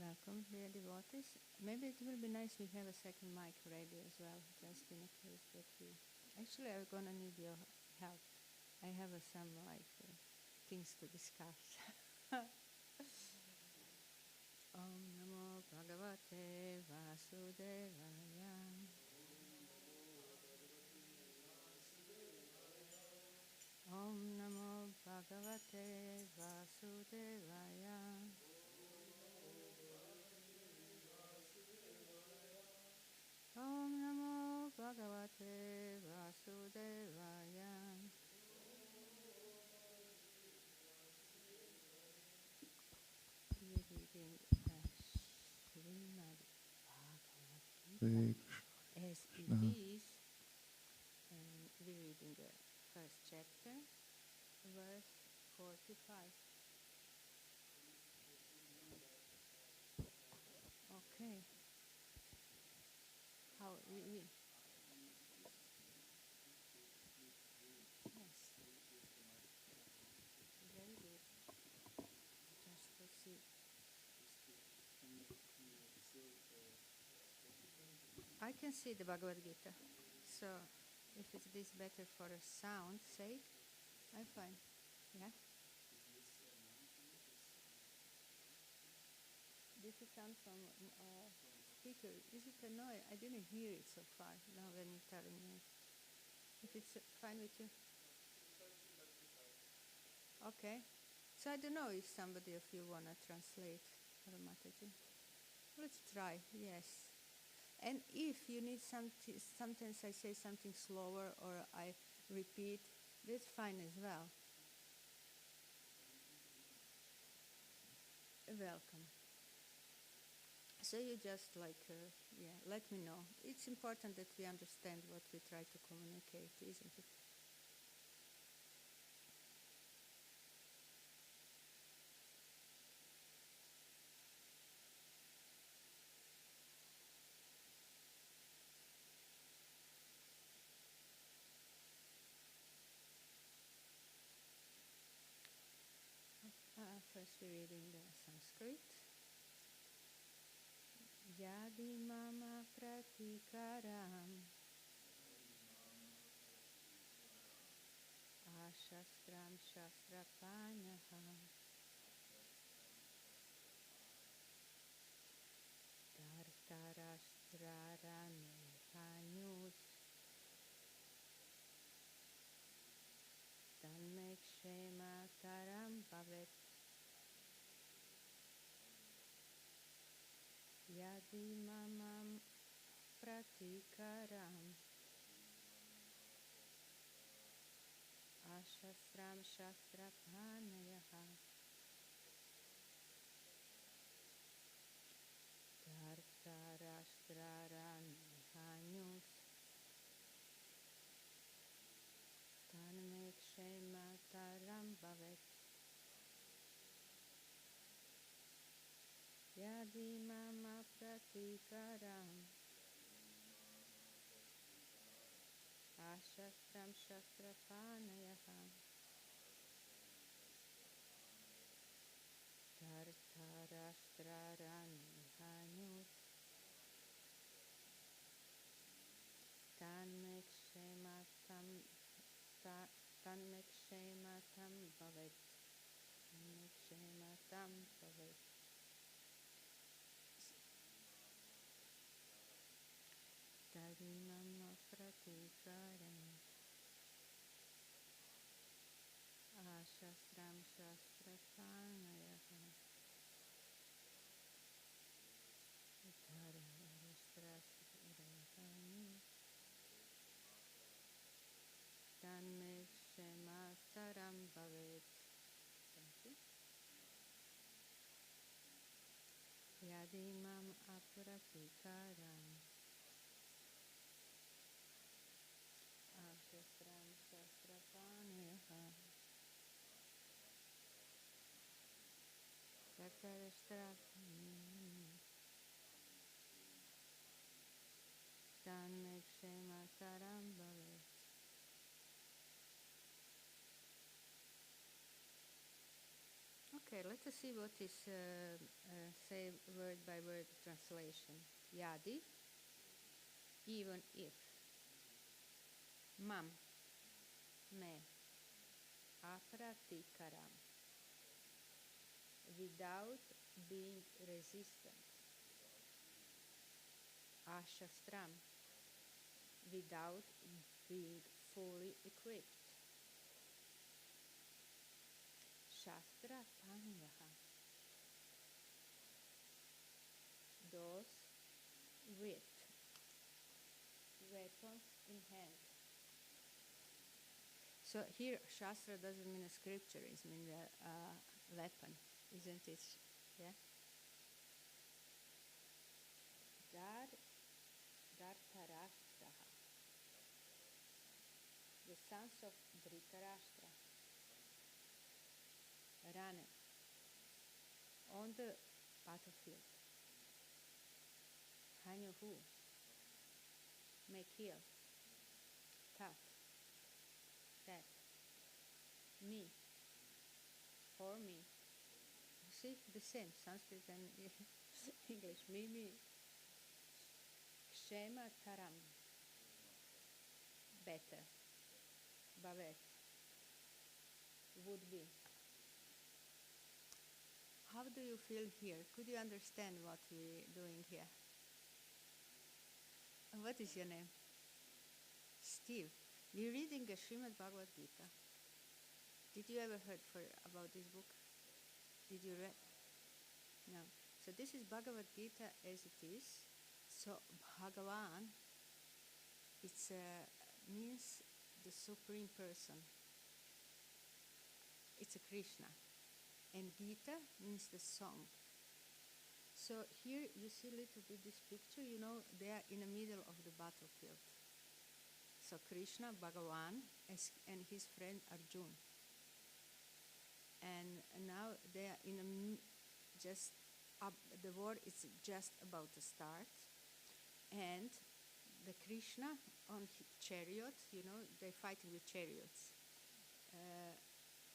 Welcome, dear devotees. Maybe it will be nice we have a second mic ready as well, just in case that we... Actually, I'm gonna need your help. I have some things to discuss. Om Namo Bhagavate Vasudevaya. Om Namo Bhagavate Vasudevaya. Om Namo Bhagavate Vasudevaya. We're reading Srimad Bhagavad Gita as it is, and we're reading the first chapter, verse 45. Okay. How we yes. Very good. Just to see. I can see the Bhagavad Gita. So if it is better for a sound sake, I'm fine. Yeah. This is sound from speaker. Is it a noise? I didn't hear it so far. Now when you're telling me. If it's fine with you. Okay. So I don't know if somebody of you want to translate for Mataji. Let's try, yes. And if you need sometimes I say something slower or I repeat, that's fine as well. Welcome. So you just let me know. It's important that we understand what we try to communicate, isn't it? First we're reading the Sanskrit. Yadi mama pratikaram ashastram shastrapanyaha dartarashtrarane hanyut tanme kshema taram bhavet. Yadi mamam pratikaram ashastram shastrapanayaha dhartarashtrarani hanyus tanme kshema taram bhavet. Yadi mama pratikaram ashastram shastrapanayaha dhartarashtrarani hanyut tanme kshematam bhavet. Tanme kshematam bhavet. Yadi mama pratikaram ashastram shastrapanayaha dhartarashtrarani tanme kshemataram bhavet. Thank you. Yadi mam apratikaram ashastram shastrapanayaha dhartarashtrarani tanme kshemataram bhavet. Okay, let us see what is say word by word translation. Yadi, even if. Mam, me, apratikaram, without being resistant. Ashastram, without being fully equipped. Shastra Pangaha, those with weapons in hand. So here Shastra doesn't mean a scripture, it means a weapon, isn't it? Yeah? Dhartarashtraha, the sons of Dhritarashtra, ran on the battlefield. Hanyuhu, may kill, tat, that, me, for me. You see, the same, Sanskrit and English, me. Kshema taram, better, bhavet, would be. How do you feel here? Could you understand what we're doing here? What is your name? Steve. We're reading a Srimad Bhagavad Gita. Did you ever heard about this book? Did you read? No. So this is Bhagavad Gita as it is. So Bhagavan, it means the Supreme Person. It's a Krishna. And Gita means the song. So here you see a little bit this picture, you know, they are in the middle of the battlefield. So Krishna, Bhagavan, and his friend Arjun. And now they are in the war is just about to start. And the Krishna on his chariot, you know, they're fighting with chariots.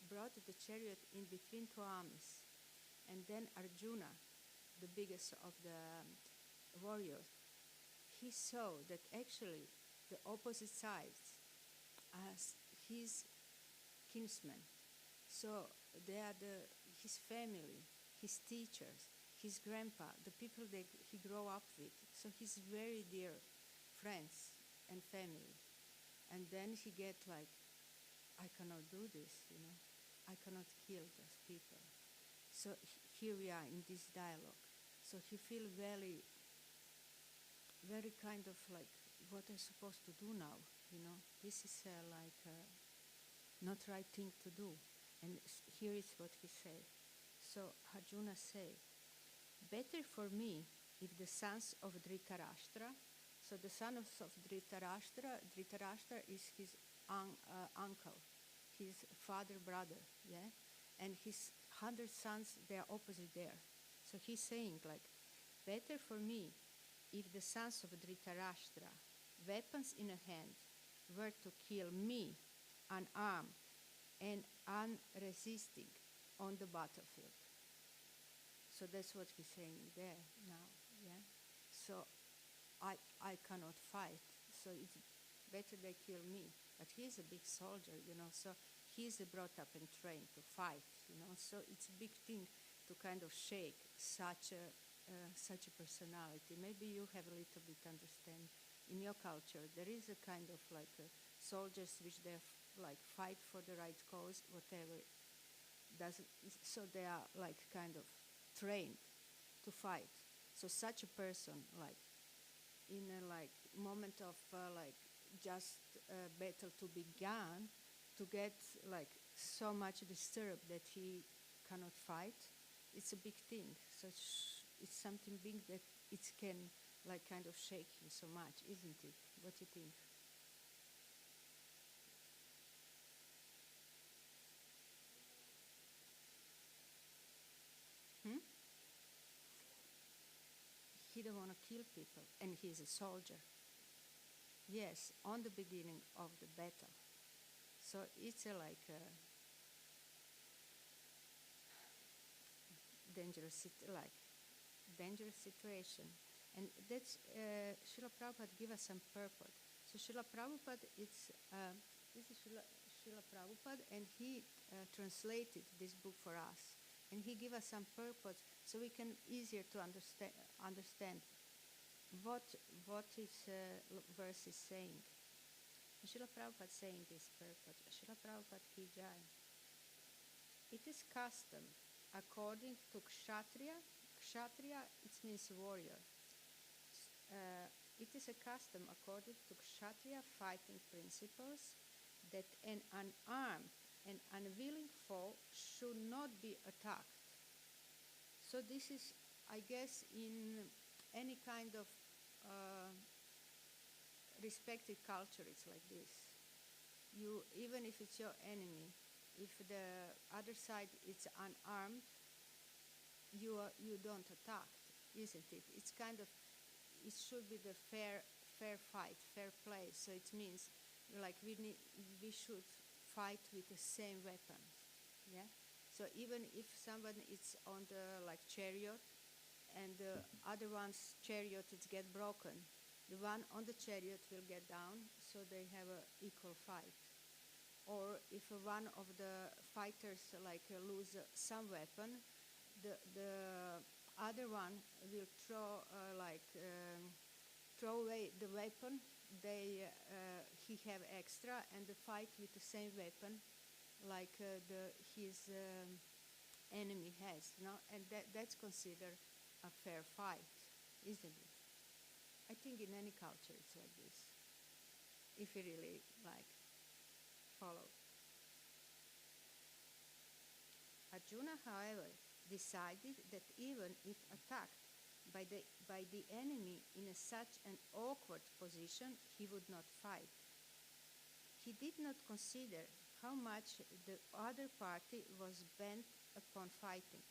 Brought the chariot in between two armies. And then Arjuna, the biggest of the warriors, he saw that actually the opposite sides are his kinsmen. So they are his family, his teachers, his grandpa, the people that he grew up with. So his very dear friends and family. And then he get like, I cannot do this, you know. I cannot kill those people. So here we are in this dialogue. So he feel very, very kind of like, what I'm supposed to do now, you know. This is not right thing to do. And here is what he said. So Arjuna say, better for me if the sons of Dhritarashtra, so the sons of Dhritarashtra is his uncle, his father, brother, yeah? And his 100 sons, they are opposite there. So he's saying like, better for me if the sons of Dhritarashtra, weapons in a hand, were to kill me, unarmed and unresisting on the battlefield. So that's what he's saying there now, yeah? So I cannot fight, so it's better they kill me. But he's a big soldier, you know, so he's brought up and trained to fight, you know, so it's a big thing to kind of shake such a personality. Maybe you have a little bit understand. In your culture, there is a kind of like soldiers which they like fight for the right cause, whatever. So they are like kind of trained to fight. So such a person, like in a like moment of like just battle to began, to get like so much disturbed that he cannot fight, it's a big thing. So it's something big that it can like kind of shake him so much, isn't it? What do you think? He don't want to kill people, and he's a soldier. Yes, on the beginning of the battle. So it's dangerous situation. And that's Srila Prabhupada give us some purport. So Srila Prabhupada, this is Srila Prabhupada, and he translated this book for us. And he give us some purport so we can easier to understand what this verse is saying. Srila Prabhupada saying this purport. Srila Prabhupada Ki Jai. It is custom according to Kshatriya. Kshatriya, it means warrior. It is a custom according to Kshatriya fighting principles that an unarmed and unwilling foe should not be attacked. So this is, I guess, in any kind of respected culture, it's like this. You, even if it's your enemy, if the other side is unarmed, you don't attack, isn't it? It's kind of, it should be the fair fight, fair play. So it means like we should fight with the same weapons, yeah. So even if somebody is on the like chariot, and the other one's chariot is get broken, the one on the chariot will get down, so they have an equal fight. Or if one of the fighters lose some weapon, the other one will throw away the weapon he have extra, and the fight with the same weapon like his enemy has, no? And that's considered a fair fight, isn't it? I think in any culture it's like this, if you really follow. Arjuna, however, decided that even if attacked by the enemy in such an awkward position, he would not fight. He did not consider how much the other party was bent upon fighting.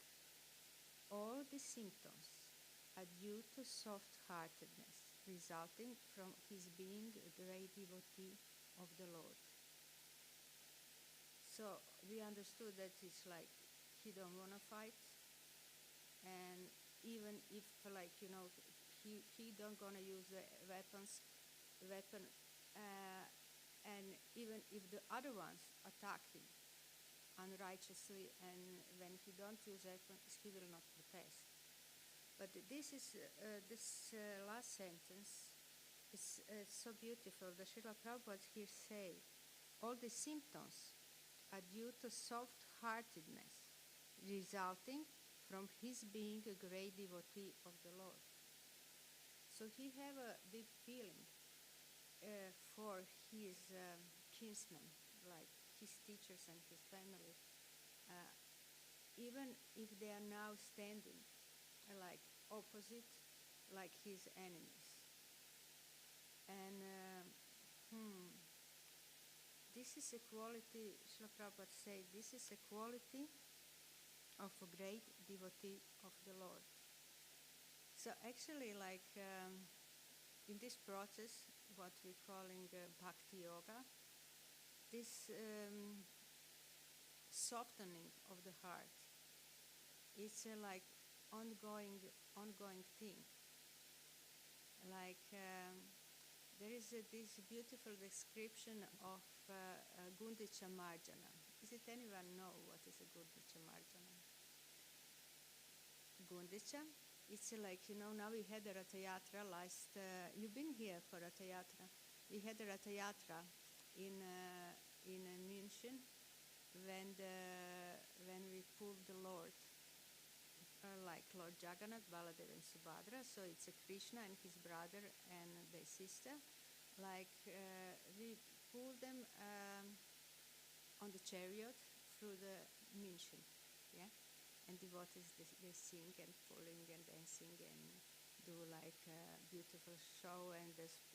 All the symptoms are due to soft-heartedness, resulting from his being a great devotee of the Lord. So we understood that it's like he don't want to fight, and even if he don't gonna use the weapon, and even if the other ones attack him unrighteously, and when he don't use weapons, he will not protest. But this is this last sentence is so beautiful. The Srila Prabhupada here say, all the symptoms are due to soft-heartedness, resulting from his being a great devotee of the Lord. So he have a deep feeling for his kinsmen, like his teachers and his family, even if they are now standing opposite, like his enemies. And this is a quality, Srila Prabhupada said, this is a quality of a great devotee of the Lord. So actually, in this process, what we're calling bhakti yoga, this softening of the heart, it's a ongoing thing. There is this beautiful description of Gundicha Marjana. Does it anyone know what is a Gundicha Marjana? Gundicha, it's now we had a Ratha Yatra last, you've been here for Ratha Yatra. We had a Ratha Yatra in München when we pulled the Lord, Lord Jagannath, Baladev and Subhadra. So it's a Krishna and his brother and their sister. We pulled them on the chariot through the München, yeah? And devotees, they sing and pulling and dancing and do a beautiful show, and there's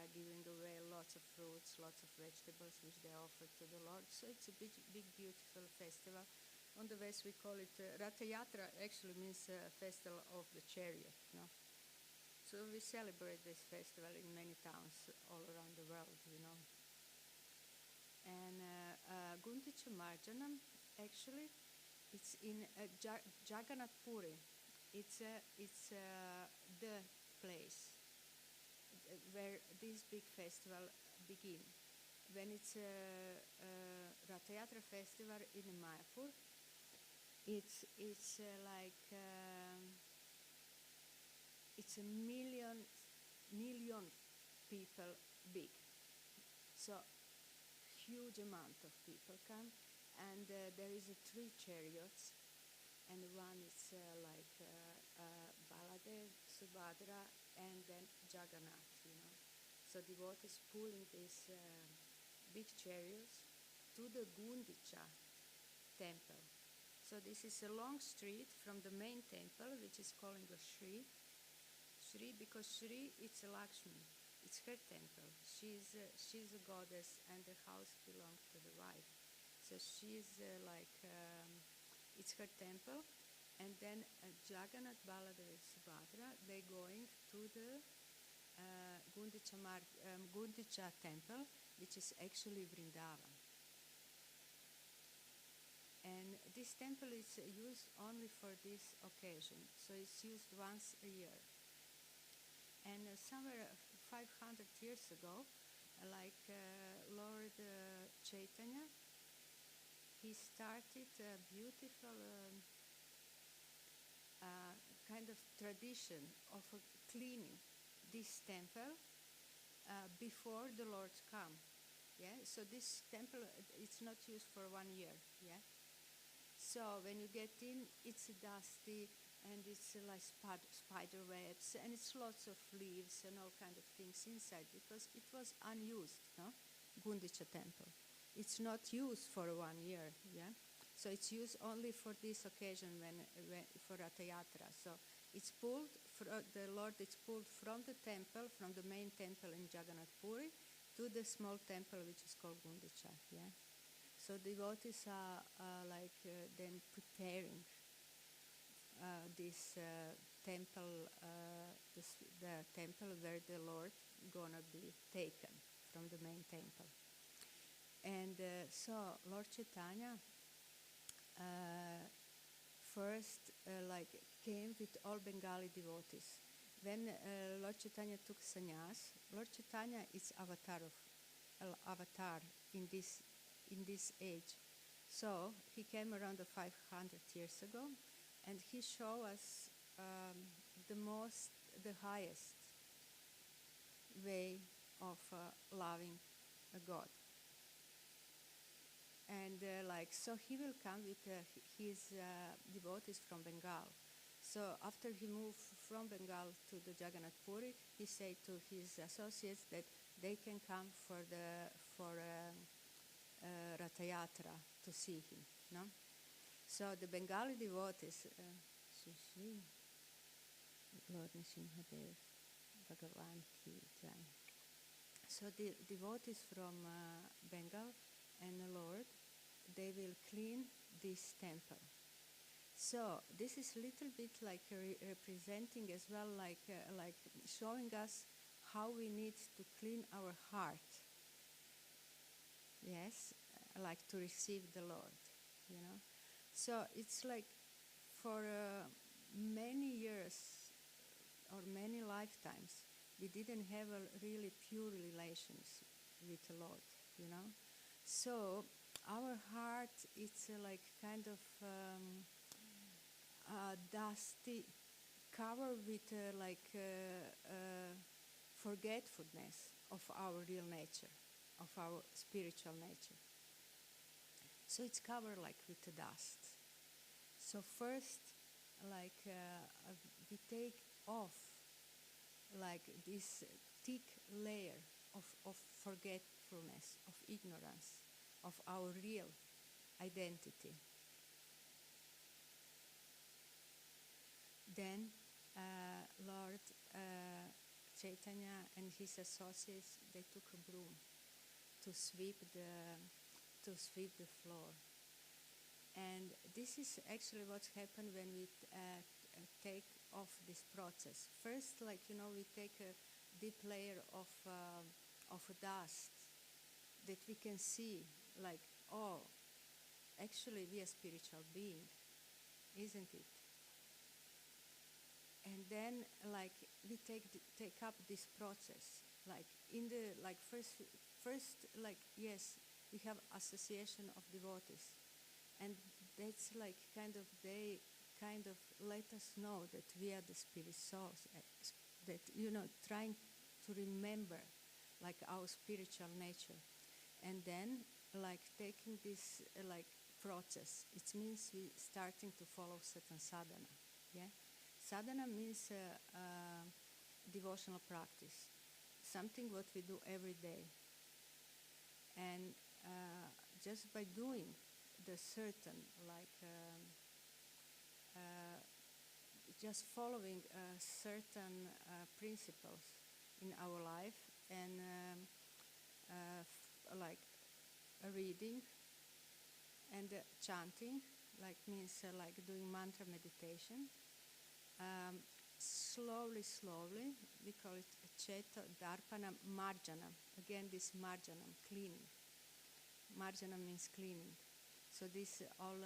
giving away lots of fruits, lots of vegetables which they offer to the Lord. So it's a big beautiful festival. On the West we call it Ratha Yatra, actually means festival of the chariot, no? So we celebrate this festival in many towns all around the world, And Gundicha Marjanam, actually, It's in Jagannath Puri. It's the place where this big festival begin. When it's Ratha Yatra festival in Mayapur, it's like it's a million people big. So huge amount of people come, and there is 3 chariots, and one is Baladev, Subhadra, and then Jagannath. So devotees pulling these big chariots to the Gundicha temple. So this is a long street from the main temple, which is calling a Shri. Shri, because Shri, it's a Lakshmi. It's her temple. She's a goddess, and the house belongs to the wife. So she's it's her temple. And then Jagannath, Baladev, and Subhadra, they're going to the Gundicha temple, which is actually Vrindavan. And this temple is used only for this occasion, so it's used once a year. And somewhere 500 years ago, Lord Chaitanya, he started a beautiful kind of tradition of cleaning this temple before the Lord come. Yeah, so this temple, it's not used for 1 year. Yeah. So when you get in, it's dusty, and it's like spider webs, and it's lots of leaves and all kind of things inside, because it was unused, no? Gundicha temple. It's not used for 1 year, yeah? So it's used only for this occasion when for Ratha Yatra. So it's pulled, the Lord is pulled from the temple, from the main temple in Jagannath Puri, to the small temple which is called Gundicha, yeah? So devotees are then preparing this temple, the temple where the Lord gonna be taken from the main temple. And so Lord Chaitanya first came with all Bengali devotees. When Lord Chaitanya took sannyas, Lord Chaitanya is avatar in this age. So he came around 500 years ago, and he showed us the highest way of loving a God. And so he will come with his devotees from Bengal. So after he moved from Bengal to the Jagannath Puri, he said to his associates that they can come for Ratha Yatra to see him. No? So the Bengali devotees, Lord Nrsimhadev, Bhagavad Gita. So the devotees from Bengal and the Lord, they will clean this temple. So this is a little bit like representing as well, like showing us how we need to clean our heart. Yes, like to receive the Lord, you know. So it's like for many years or many lifetimes, we didn't have a really pure relations with the Lord, you know. So our heart, it's like kind of dusty, covered with forgetfulness of our real nature, of our spiritual nature. So it's covered like with the dust. So first, we take off like this thick layer of forgetfulness, of ignorance, of our real identity. Then Lord Chaitanya and his associates, they took a broom to sweep the floor. And this is actually what's happened when we take off this process. First, we take a deep layer of dust that we can see, actually we are spiritual being. isn't it? And then, like, we take up this process, like in the first, like, yes, we have association of devotees, and that's like they kind of let us know that we are the spirit souls, that trying to remember like our spiritual nature, and then like taking this like process, it means we starting to follow certain sadhana. Yeah, sadhana means devotional practice, something what we do every day, and just by doing the certain just following certain principles in our life, and like reading and chanting, like means like doing mantra meditation. Slowly, we call it Cheta, Darpana, Marjana. Again, this Marjanam, cleaning. Marjana means cleaning. So this all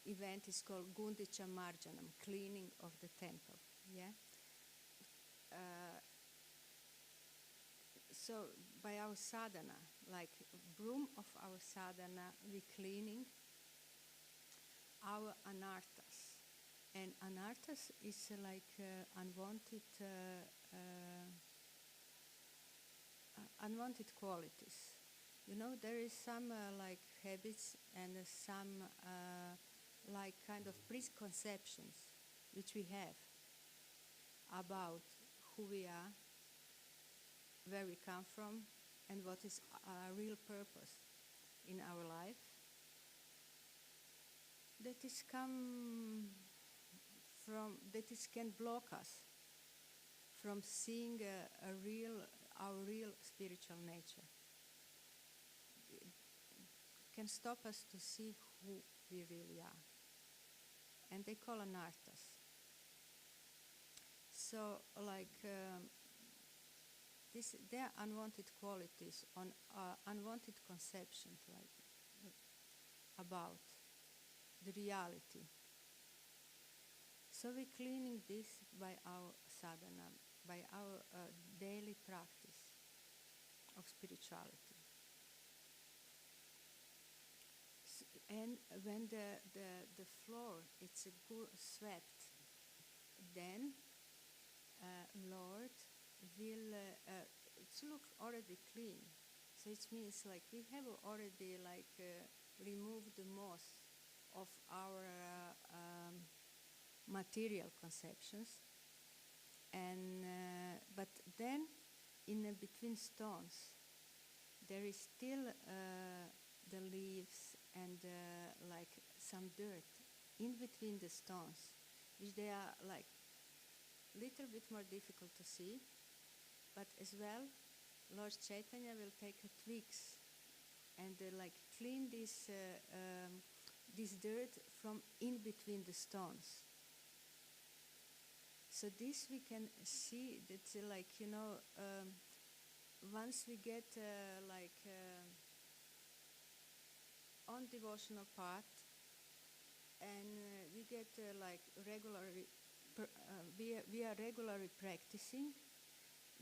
event is called Gundicha Marjanam, cleaning of the temple. Yeah. So by our sadhana, like broom of our sadhana, we cleaning our anarthas. And anarthas is like unwanted qualities. There is some like habits and some like kind of preconceptions which we have about who we are, where we come from, and what is our real purpose in our life. That can block us from seeing our real spiritual nature. It can stop us to see who we really are. And they call anarthas. So, like, they are unwanted qualities, unwanted conceptions, like, about the reality. So we're cleaning this by our sadhana, by our daily practice of spirituality. And when the floor it's swept, then Lord will it's look already clean. So it means like we have already like removed the most of our material conceptions, and but then in between stones there is still the leaves and like some dirt in between the stones, which they are like little bit more difficult to see, but as well Lord Chaitanya will take twigs and like clean this dirt from in between the stones. So this we can see that once we get on devotional path, and we get regularly, we are regularly practicing,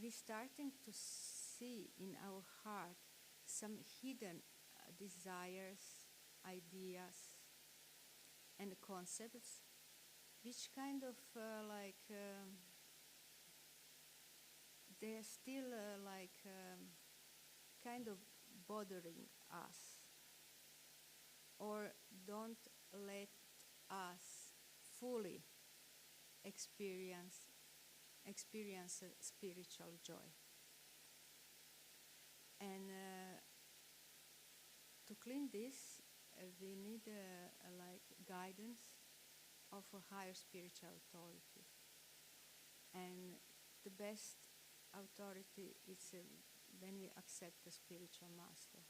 we're starting to see in our heart some hidden desires, ideas, and concepts, which kind of they are still kind of bothering us, or don't let us fully experience spiritual joy. And to clean this, we need guidance of a higher spiritual authority. And the best authority is when we accept the spiritual master.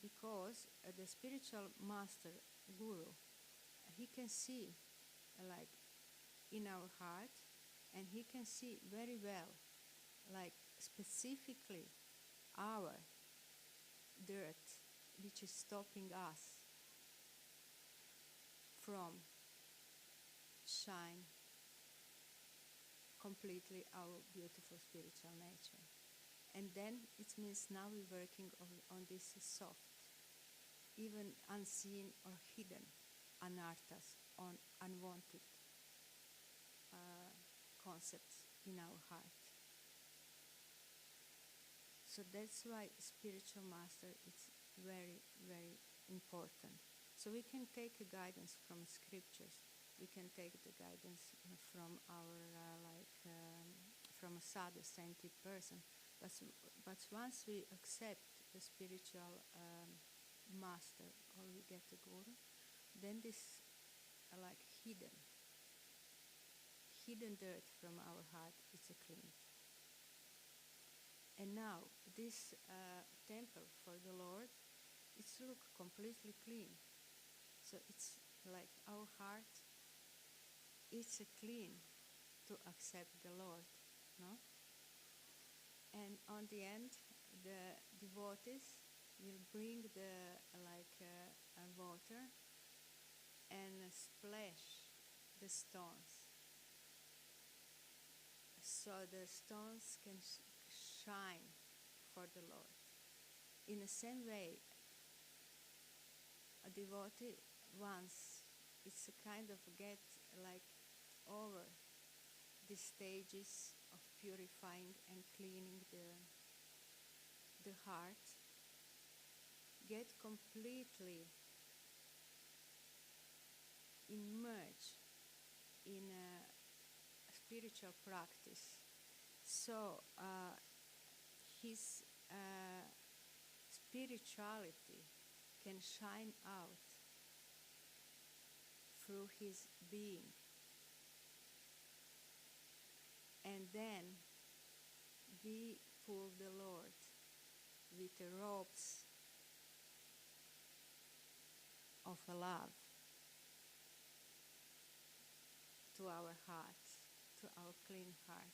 Because the spiritual master, guru, he can see in our heart, and he can see very well, specifically our dirt, which is stopping us from shine completely our beautiful spiritual nature. And then it means now we're working on this soft, even unseen or hidden anarthas, on unwanted concepts in our heart. So that's why spiritual master is very, very important. So we can take a guidance from scriptures. We can take the guidance from our from a sadhu, saintly person. But once we accept the spiritual master, or we get the guru, then this like hidden dirt from our heart is cleaned. And now this temple for the Lord, it's look completely clean. So it's like our heart, it's clean to accept the Lord, no? And on the end, the devotees will bring the water and splash the stones, so the stones can shine for the Lord. In the same way, a devotee, once it's a kind of get like over the stages of purifying and cleaning the heart, get completely immersed in a spiritual practice. So his spirituality can shine out through his being. And then we pull the Lord with the ropes of love to our hearts, to our clean heart,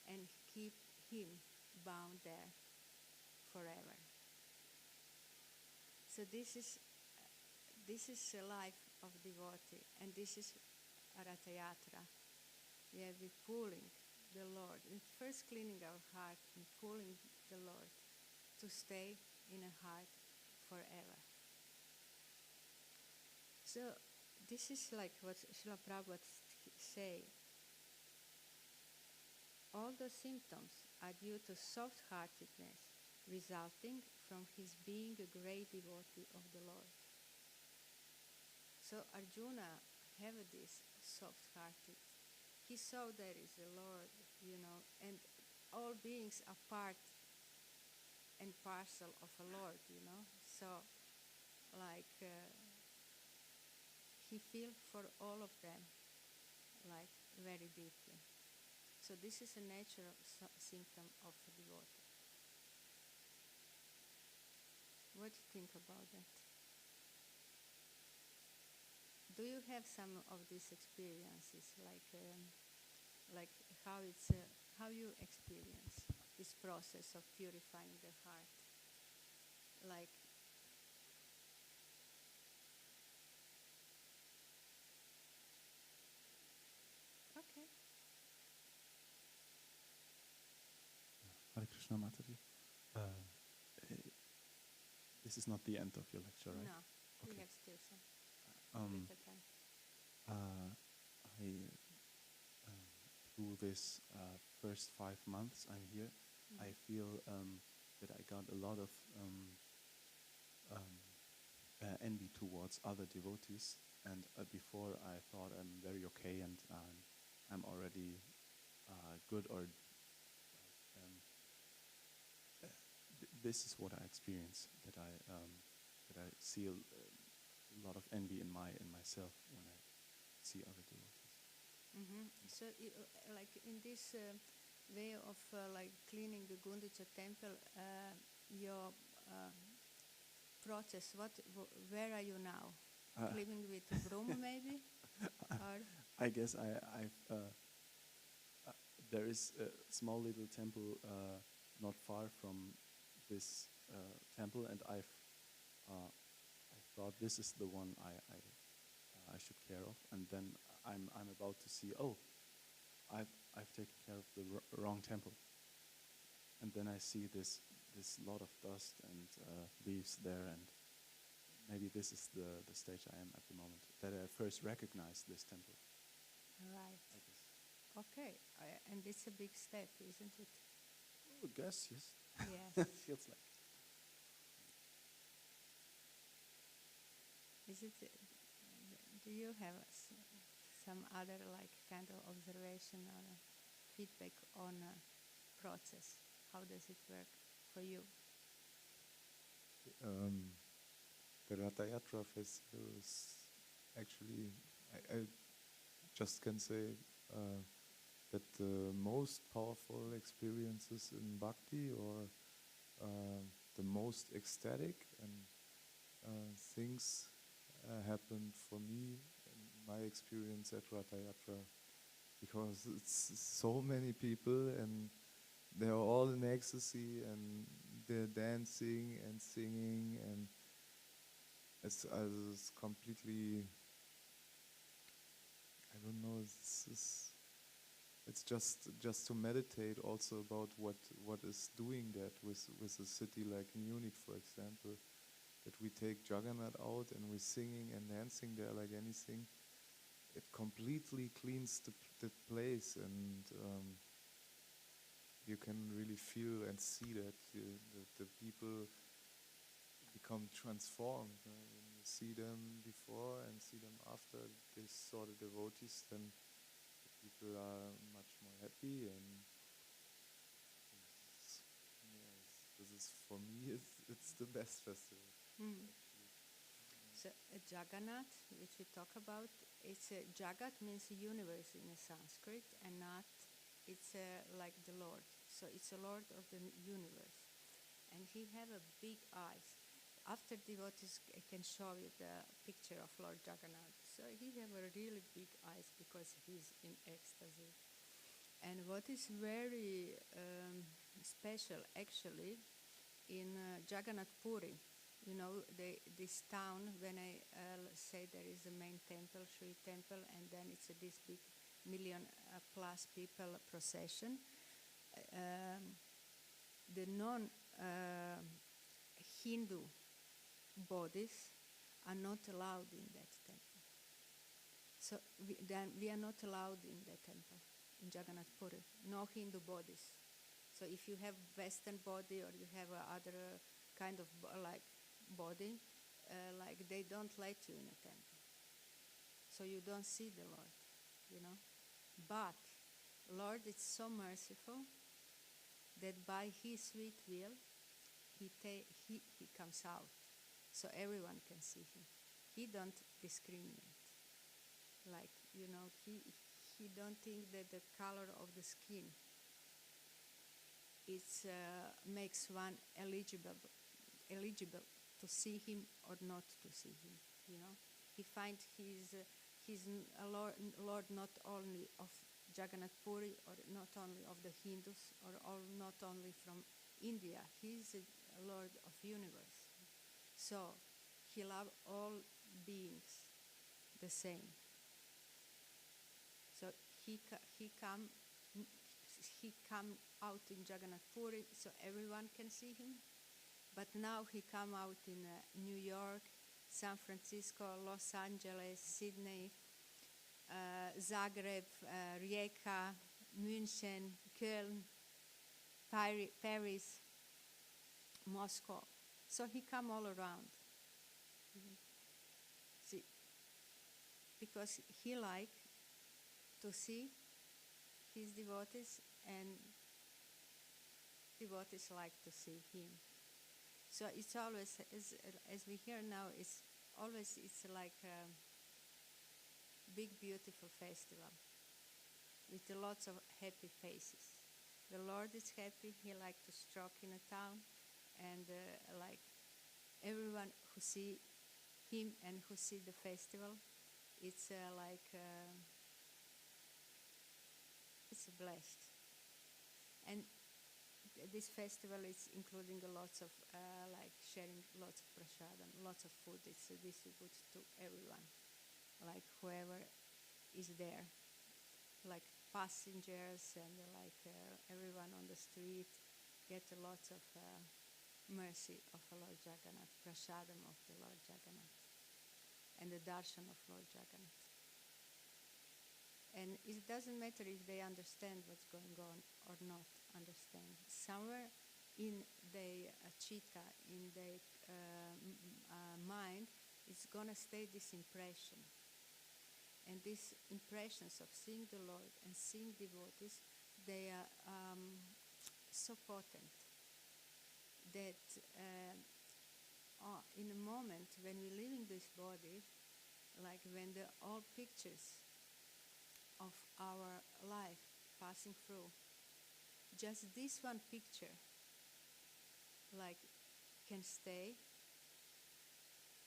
and keep him bound there forever. So this is the life of devotee, and this is Ratha Yatra. We have been pulling the Lord, and first cleaning our heart and pulling the Lord to stay in a heart forever. So this is like what Srila Prabhupada say. All the symptoms are due to soft-heartedness, resulting from his being a great devotee of the Lord. So Arjuna have this soft-hearted. He saw there is a Lord, and all beings are part and parcel of a Lord, So, he feels for all of them, very deeply. So this is a natural symptom of a devotee. What do you think about that? Do you have some of these experiences, like how you experience this process of purifying the heart? Okay. Hare Krishna, Mataji. This is not the end of your lecture, right? No, okay. We have still some little time. Through this first 5 months I'm here, I feel that I got a lot of envy towards other devotees, and before I thought I'm very okay and I'm already good, or this is what I experience, that I see a lot of envy in myself when I see other devotees. Mm-hmm. So, in this way of cleaning the Gundicha temple, your process, where are you now? Cleaning with a broom, maybe? I guess there is a small little temple not far from this temple, and I thought this is the one I then I'm about to see, oh, I've taken care of the wrong temple, and then I see this lot of dust and leaves there, and maybe this is the stage I am at the moment, that I first recognize this temple. Right. I guess. Okay. And it's a big step, isn't it? Oh, I guess, yes. Yes. Feels like. Is it? Do you have some other like kind of observation or feedback on a process? How does it work for you? The Ratha Yatra festival is actually, I just can say that the most powerful experiences in bhakti, or the most ecstatic and things happened for me in my experience at Ratha Yatra, because it's so many people and they're all in ecstasy and they're dancing and singing, and it's completely, I don't know, it's just to meditate also about what is doing that with a city like Munich, for example, that we take Jagannath out and we're singing and dancing there like anything. It completely cleans the place, and you can really feel and see that the people become transformed. When you see them before and see them after they saw the devotees, then the people are much more happy, and this is for me, it's the best festival. Actually. So Jagannath, which we talk about, Jagat means universe in Sanskrit, and Nath, it's like the Lord. So it's a Lord of the universe, and he have a big eyes. After devotees can show you the picture of Lord Jagannath. So he have a really big eyes because he's in ecstasy. And what is very special actually in Jagannath Puri, you know, this town, when I say there is a main temple, Sri Temple, and then it's this big million plus people procession, the non-Hindu bodies are not allowed in that temple. So we are not allowed in that temple, in Jagannath Puri, no Hindu bodies. So if you have Western body or you have other kind of body, like they don't let you in a temple. So you don't see the Lord, you know. But Lord is so merciful that by His sweet will, He comes out, so everyone can see Him. He don't discriminate. Like, you know, he don't think that the color of the skin makes one eligible to see Him or not to see Him. You know, He finds He's a Lord not only of Jagannath Puri, or not only of the Hindus, or not only from India. He's a Lord of universe. So He loves all beings the same. So he come out in Jagannath Puri, so everyone can see Him. But now He come out in New York, San Francisco, Los Angeles, Sydney, Zagreb, Rijeka, München, Köln, Paris, Moscow. So He come all around. See, because He like to see His devotees, and devotees like to see Him. So it's always, as we hear now, it's like a big, beautiful festival with lots of happy faces. The Lord is happy. He likes to stroke in a town, and like everyone who see Him and who see the festival, it's it's blessed. And this festival is including lots of like sharing lots of prasadam, lots of food. It's distributed to everyone, like whoever is there, like passengers and like everyone on the street get a lot of mercy of Lord Jagannath, prasadam of the Lord Jagannath, and the darshan of Lord Jagannath. And it doesn't matter if they understand what's going on or not understand. Somewhere in their chitta, in their mind, it's going to stay this impression. And these impressions of seeing the Lord and seeing devotees, they are so potent that in a moment when we're leaving this body, like when the all pictures of our life passing through, just this one picture like can stay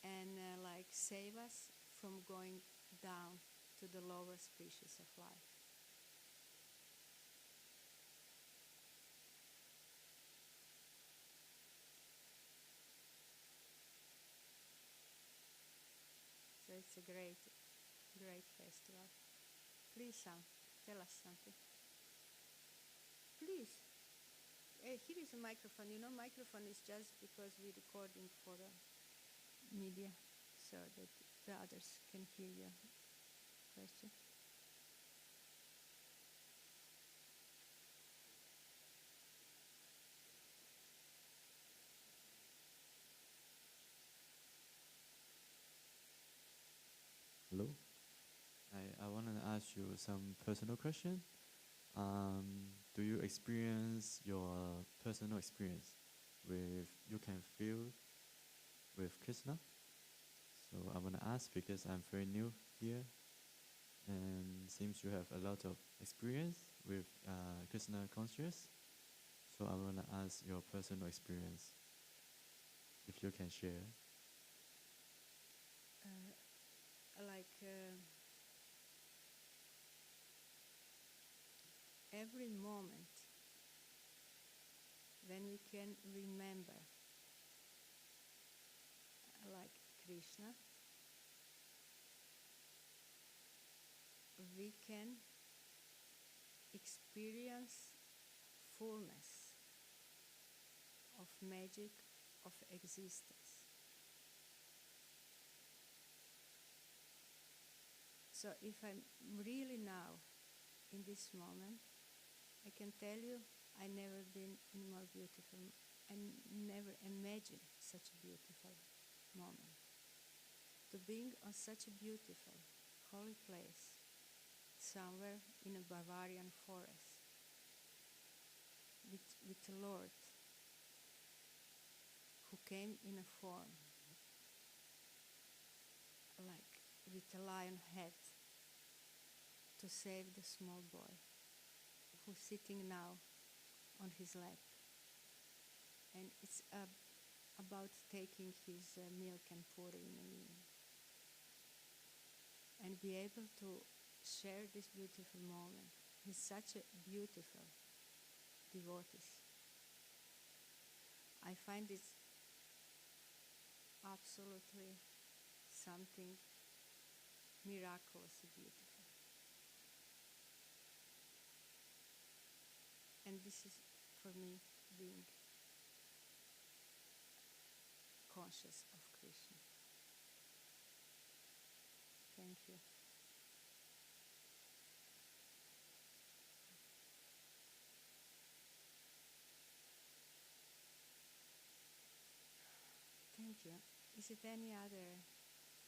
and like save us from going down to the lower species of life. So it's a great, great festival. Please, Sam, tell us something. Please. Here is a microphone. You know, microphone is just because we're recording for the media, so that the others can hear your question. Hello. I want to ask you some personal question. Do you experience your personal experience with you can feel with Krishna? So I want to ask because I'm very new here, and seems you have a lot of experience with Krishna consciousness. So I want to ask your personal experience, if you can share. Every moment when we can remember like Krishna, we can experience fullness of magic of existence. So if I'm really now in this moment, I can tell you I never been in more beautiful, I never imagined such a beautiful moment. To being on such a beautiful, holy place, somewhere in a Bavarian forest, with the Lord, who came in a form, like with a lion head, to save the small boy, who's sitting now on his lap. And it's about taking his milk and pouring in, and be able to share this beautiful moment with such a beautiful devotees. I find it absolutely something miraculously beautiful. And this is, for me, being conscious of Krishna. Thank you. Thank you. Is it any other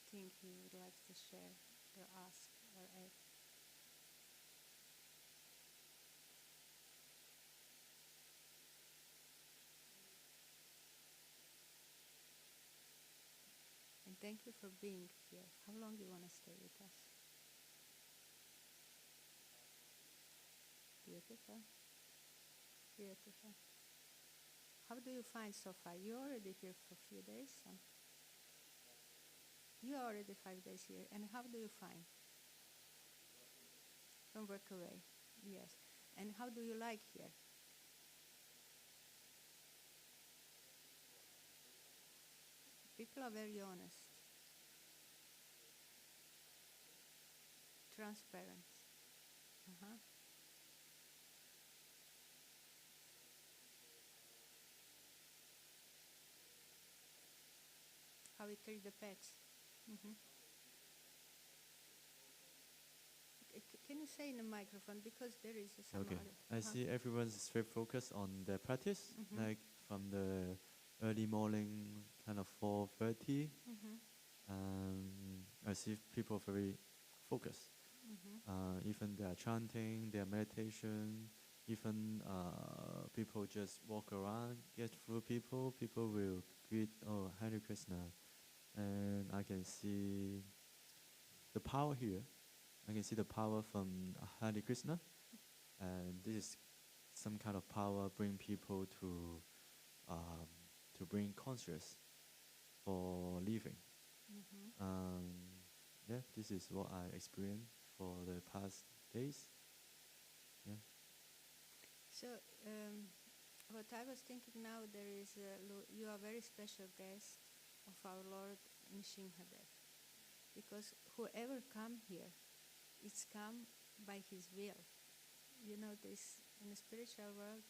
thing you would like to share or ask or add? And thank you for being here. How long do you want to stay with us? Beautiful. Beautiful. How do you find so far? You're already here for a few days. You're already 5 days here. And how do you find? From work away. Yes. And how do you like here? People are very honest. transparent. Uh-huh. How we treat the pets. Mm-hmm. Can you say in the microphone, because there is some Okay. other. I see everyone's very focused on their practice, Mhm. like from the early morning, kind of 4:30. Mm-hmm. I see people very focused. Mm-hmm. Even they are chanting, their meditation. Even people just walk around, get through people. People will greet, oh, Hare Krishna, and I can see the power here. I can see the power from Hare Krishna, and this is some kind of power bring people um, to bring conscious for living. Mm-hmm. Yeah, this is what I experienced for the past days. Yeah. So, what I was thinking now, there is you are a very special guest of our Lord Nrsimhadev, because whoever come here, it's come by His will. You know, this in the spiritual world,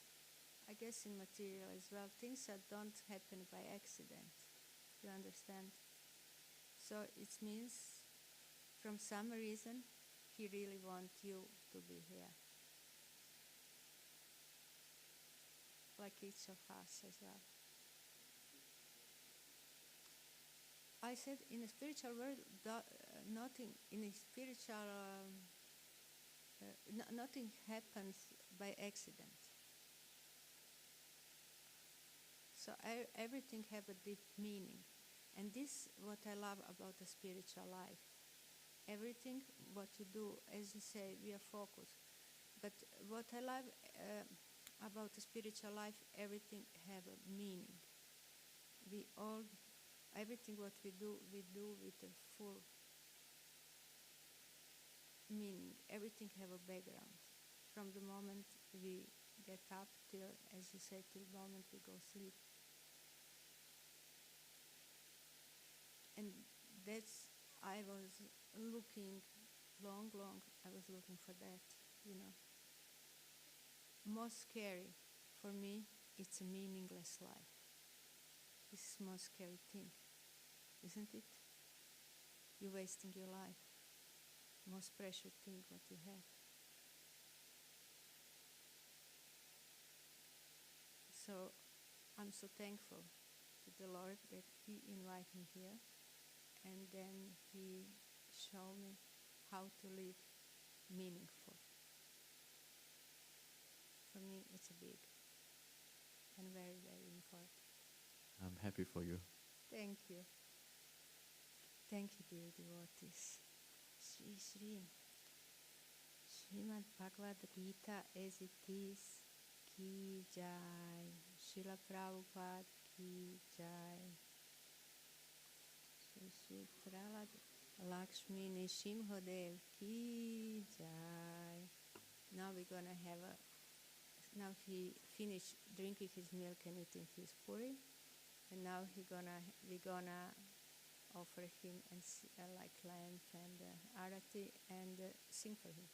I guess in material as well, things that don't happen by accident. You understand? So it means, from some reason, He really wants you to be here, like each of us as well. I said in the spiritual world, nothing in the spiritual nothing happens by accident. So everything have a deep meaning, and this what I love about the spiritual life. Everything what you do, as you say, we are focused. But what I love about the spiritual life, everything have a meaning. We all, everything what we do with a full meaning. Everything have a background. From the moment we get up till, as you say, till the moment we go sleep. And that's, I was looking long, I was looking for that, you know. Most scary for me, it's a meaningless life. This is the most scary thing, isn't it? You're wasting your life. Most precious thing what you have. So I'm so thankful to the Lord that He invited me here, and then He showed me how to live meaningful. For me, it's a big and very, very important. I'm happy for you. Thank you. Thank you, dear devotees. Shri Shri Srimad Bhagavad Gita as it is, Ki Jai. Srila Prabhupada Ki Jai. Shri Shri Pralad Lakshmi Nrsimhadev Ki Jai. Now we're gonna have now he finished drinking his milk and eating his puri, and now we're gonna offer him and like lamp and arati and sing for him.